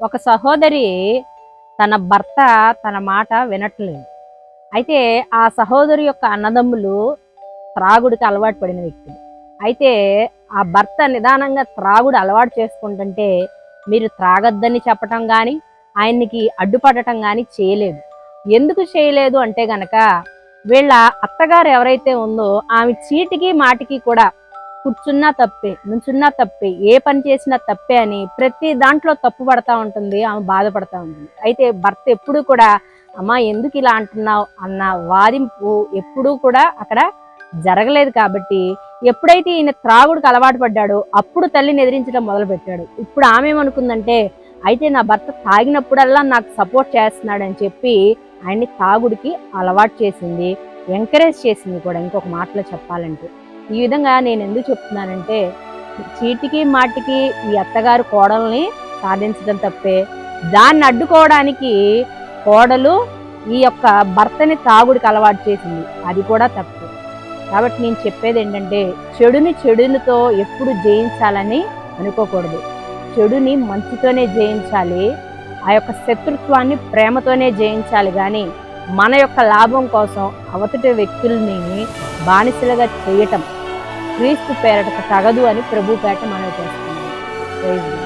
ఒక సహోదరి తన భర్త తన మాట వినట్లేదు. అయితే ఆ సహోదరి యొక్క అన్నదమ్ములు త్రాగుడికి అలవాటు పడిన వ్యక్తులు. అయితే ఆ భర్త నిదానంగా త్రాగుడు అలవాటు చేసుకుంటుంటే మీరు త్రాగొద్దని చెప్పటం కానీ ఆయనకి అడ్డుపడటం కానీ చేయలేదు. ఎందుకు చేయలేదు అంటే గనక వీళ్ళ అత్తగారు ఎవరైతే ఉందో ఆమె చీటికి మాటికి కూడా కూర్చున్నా తప్పే, నుంచున్నా తప్పే, ఏ పని చేసినా తప్పే అని ప్రతి దాంట్లో తప్పు పడతా ఉంటుంది. ఆమె బాధపడతా ఉంటుంది. అయితే భర్త ఎప్పుడూ కూడా అమ్మా ఎందుకు ఇలా అంటున్నావు అన్న వాదింపు ఎప్పుడూ కూడా అక్కడ జరగలేదు. కాబట్టి ఎప్పుడైతే ఈయన త్రాగుడికి అలవాటు పడ్డాడో అప్పుడు తల్లిని ఎదిరించడం మొదలు పెట్టాడు. ఇప్పుడు ఆమె ఏమనుకుందంటే అయితే నా భర్త తాగినప్పుడల్లా నాకు సపోర్ట్ చేస్తున్నాడని చెప్పి ఆయన్ని తాగుడికి అలవాటు చేసింది, ఎంకరేజ్ చేసింది కూడా. ఇంకొక మాటలో చెప్పాలంటే ఈ విధంగా నేను ఎందుకు చెప్తున్నానంటే చీటికి మాటికి ఈ అత్తగారు కోడల్ని సాధించడం తప్పే, దాన్ని అడ్డుకోవడానికి కోడలు ఈ యొక్క భర్తని తాగుడికి అలవాటు చేసింది, అది కూడా తప్పు. కాబట్టి నేను చెప్పేది ఏంటంటే చెడుని చెడునితో ఎప్పుడు జయించాలని అనుకోకూడదు. చెడుని మంచితోనే జయించాలి. ఆ యొక్క శత్రుత్వాన్ని ప్రేమతోనే జయించాలి. కానీ మన యొక్క లాభం కోసం అవతటి వ్యక్తుల్ని బానిసలుగా చేయటం క్రీస్తు పేరట తగదు అని ప్రభు పేట మనవి చేస్తున్నాను.